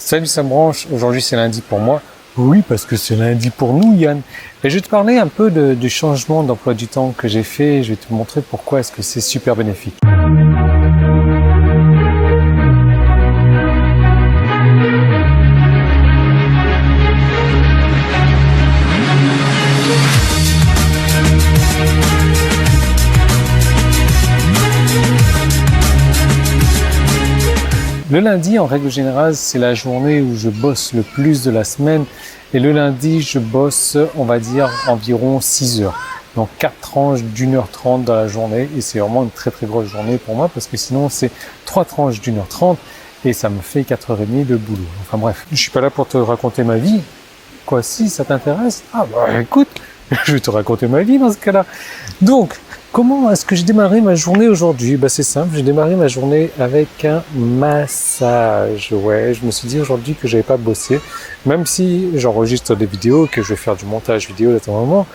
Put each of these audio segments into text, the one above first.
Salut ça me branche, aujourd'hui c'est lundi pour moi. Oui, parce que c'est lundi pour nous Yann. Et je vais te parler un peu du changement d'emploi du temps que j'ai fait et je vais te montrer pourquoi est-ce que c'est super bénéfique. Le lundi, en règle générale, c'est la journée où je bosse le plus de la semaine. Et le lundi, je bosse, on va dire, environ 6 heures. Donc 4 tranches d'1h30 dans la journée. Et c'est vraiment une très très grosse journée pour moi parce que sinon, c'est 3 tranches d'1h30 et ça me fait 4h30 de boulot. Enfin bref, je suis pas là pour te raconter ma vie. Quoi, si ça t'intéresse? Ah bah écoute, je vais te raconter ma vie dans ce cas-là. Donc, comment est-ce que j'ai démarré ma journée aujourd'hui? Bah c'est simple, j'ai démarré ma journée avec un massage. Ouais, je me suis dit aujourd'hui que j'avais pas bossé, même si j'enregistre des vidéos, que je vais faire du montage vidéo à tout moment,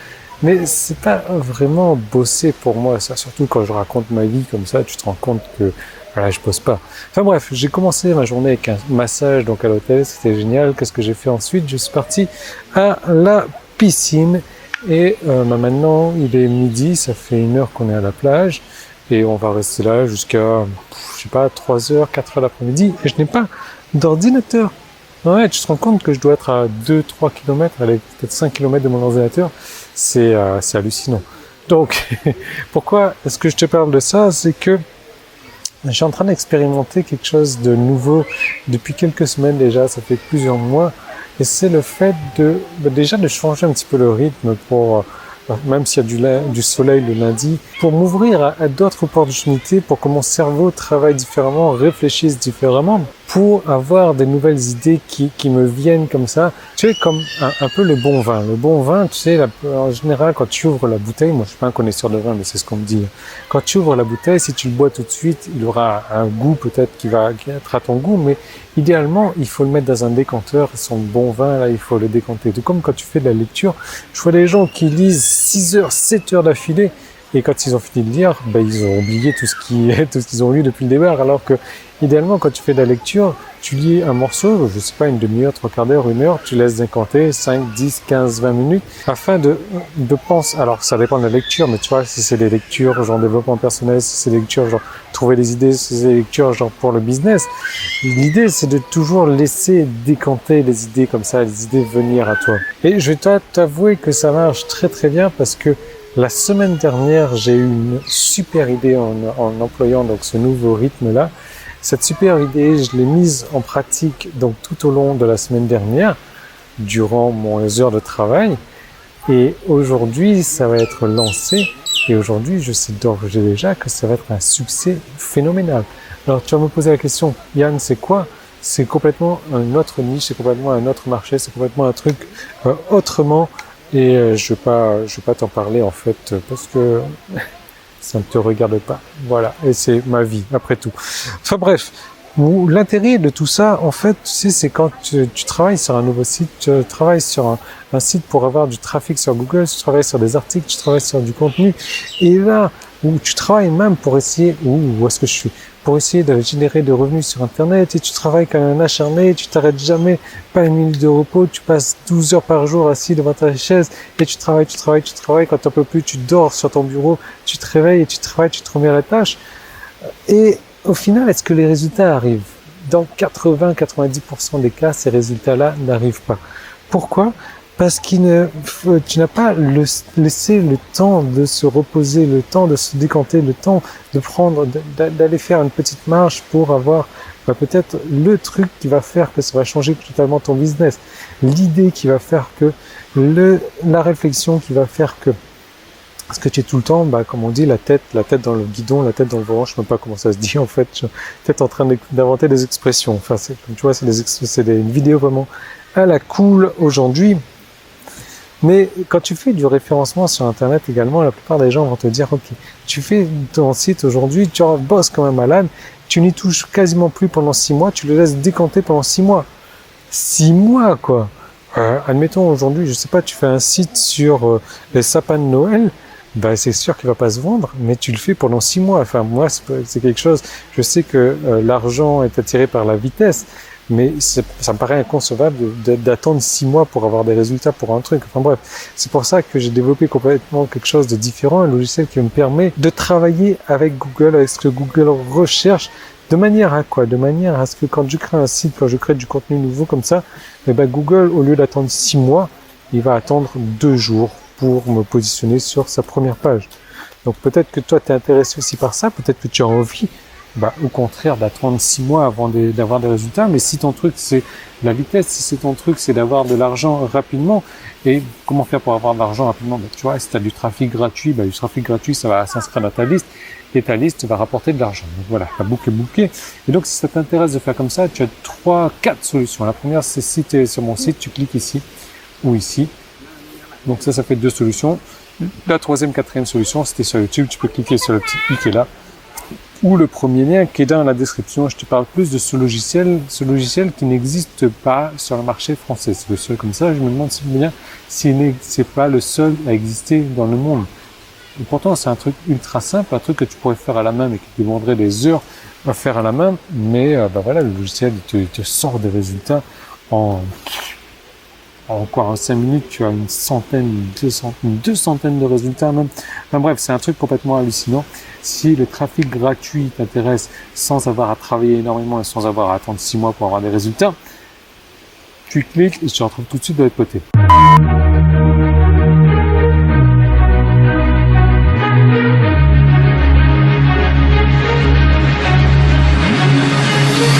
mais c'est pas vraiment bosser pour moi, ça. Surtout quand je raconte ma vie comme ça, tu te rends compte que voilà, je bosse pas. Enfin bref, j'ai commencé ma journée avec un massage donc à l'hôtel, c'était génial. Qu'est-ce que j'ai fait ensuite? Je suis parti à la piscine. Et maintenant, il est midi, ça fait 1 heure qu'on est à la plage et on va rester là jusqu'à, je sais pas, 3 heures, 4 heures l'après-midi et je n'ai pas d'ordinateur. Ouais, tu te rends compte que je dois être à 2-3 km, allez, peut-être 5 km de mon ordinateur, c'est hallucinant. Donc, pourquoi est-ce que je te parle de ça? C'est que je suis en train d'expérimenter quelque chose de nouveau depuis quelques semaines déjà, ça fait plusieurs mois. Et c'est le fait déjà de changer un petit peu le rythme pour, même s'il y a du soleil le lundi, pour m'ouvrir à d'autres opportunités, pour que mon cerveau travaille différemment, réfléchisse différemment, pour avoir des nouvelles idées qui me viennent comme ça. Tu sais, comme un peu le bon vin. Le bon vin, tu sais, en général, quand tu ouvres la bouteille, moi je suis pas un connaisseur de vin, mais c'est ce qu'on me dit. Quand tu ouvres la bouteille, si tu le bois tout de suite, il aura un goût peut-être qui va être à ton goût, mais idéalement, il faut le mettre dans un décanteur. Son bon vin, là, il faut le décanter. Tout comme quand tu fais de la lecture, je vois des gens qui lisent 6 heures, 7 heures d'affilée, et quand ils ont fini de lire, ils ont oublié tout ce qu'ils ont lu depuis le départ, alors que idéalement, quand tu fais de la lecture, tu lis un morceau, je sais pas, une demi-heure, 3/4 d'heure, 1 heure, tu laisses décanter 5, 10, 15, 20 minutes, afin de penser. Alors, ça dépend de la lecture, mais tu vois, si c'est des lectures genre développement personnel, si c'est des lectures genre trouver des idées, si c'est des lectures genre pour le business, l'idée, c'est de toujours laisser décanter les idées comme ça, les idées venir à toi. Et je vais t'avouer que ça marche très très bien parce que la semaine dernière, j'ai eu une super idée en employant donc ce nouveau rythme-là. Cette super idée, je l'ai mise en pratique donc tout au long de la semaine dernière, durant mes heures de travail. Et aujourd'hui, ça va être lancé. Et aujourd'hui, je sais d'ores et déjà que ça va être un succès phénoménal. Alors, tu vas me poser la question, Yann, c'est quoi? C'est complètement une autre niche, c'est complètement un autre marché, c'est complètement un truc autrement. Et je vais pas t'en parler en fait parce que ça ne te regarde pas. Voilà, et c'est ma vie après tout. Enfin bref, l'intérêt de tout ça en fait, tu sais, c'est quand tu travailles sur un nouveau site, tu travailles sur un site pour avoir du trafic sur Google, tu travailles sur des articles, tu travailles sur du contenu, et là où tu travailles même pour essayer, où est-ce que je suis? Pour essayer de générer des revenus sur Internet, et tu travailles comme un acharné, tu t'arrêtes jamais, pas une minute de repos, tu passes 12 heures par jour assis devant ta chaise, et tu travailles, quand t'en peux plus, tu dors sur ton bureau, tu te réveilles et tu travailles, tu te remets à la tâche. Et au final, est-ce que les résultats arrivent? Dans 80-90% des cas, ces résultats-là n'arrivent pas. Pourquoi? Parce tu n'as pas laissé le temps de se reposer, le temps de se décanter, le temps de d'aller faire une petite marche pour avoir peut-être le truc qui va faire que ça va changer totalement ton business. L'idée qui va faire que, la réflexion qui va faire que, parce que tu es tout le temps, comme on dit, la tête dans le guidon, la tête dans le volant, je sais même pas comment ça se dit en fait, je suis peut-être en train d'inventer des expressions. Enfin, tu vois, c'est une vidéo vraiment à la cool aujourd'hui. Mais quand tu fais du référencement sur Internet également, la plupart des gens vont te dire, ok, tu fais ton site aujourd'hui, tu bosses comme un malade, tu n'y touches quasiment plus pendant 6 mois, tu le laisses décanter pendant 6 mois. 6 mois, quoi. Admettons aujourd'hui, je sais pas, tu fais un site sur les sapins de Noël, c'est sûr qu'il va pas se vendre, mais tu le fais pendant 6 mois. Enfin, moi, c'est quelque chose, je sais que l'argent est attiré par la vitesse, mais ça me paraît inconcevable d'attendre 6 mois pour avoir des résultats pour un truc. Enfin bref, c'est pour ça que j'ai développé complètement quelque chose de différent, un logiciel qui me permet de travailler avec Google, avec ce que Google recherche, de manière à quoi? De manière à ce que quand je crée un site, quand je crée du contenu nouveau comme ça, eh ben Google, au lieu d'attendre 6 mois, il va attendre 2 jours pour me positionner sur sa première page. Donc peut-être que toi tu es intéressé aussi par ça, peut-être que tu as envie, au contraire, d'attendre 6 mois avant d'avoir des résultats. Mais si ton truc c'est la vitesse, si ton truc c'est d'avoir de l'argent rapidement, et comment faire pour avoir de l'argent rapidement? Tu vois, si tu as du trafic gratuit, du trafic gratuit ça va s'inscrire dans ta liste, et ta liste va rapporter de l'argent. Donc voilà, la boucle est bouclée. Et donc si ça t'intéresse de faire comme ça, tu as 4 solutions. La première, c'est si tu es sur mon site, tu cliques ici ou ici. Donc ça fait 2 solutions. La troisième, quatrième solution, c'était sur YouTube, tu peux cliquer sur le petit i qui est là, ou le premier lien qui est dans la description. Je te parle plus de ce logiciel qui n'existe pas sur le marché français. C'est le seul comme ça. Je me demande si c'est pas le seul à exister dans le monde. Et pourtant, c'est un truc ultra simple, un truc que tu pourrais faire à la main, mais qui te demanderait des heures à faire à la main. Mais voilà, le logiciel il te sort des résultats en 5 minutes, tu as une centaine, deux centaines de résultats même. Enfin bref, c'est un truc complètement hallucinant. Si le trafic gratuit t'intéresse sans avoir à travailler énormément et sans avoir à attendre 6 mois pour avoir des résultats, tu cliques et je te retrouve tout de suite de l'autre côté.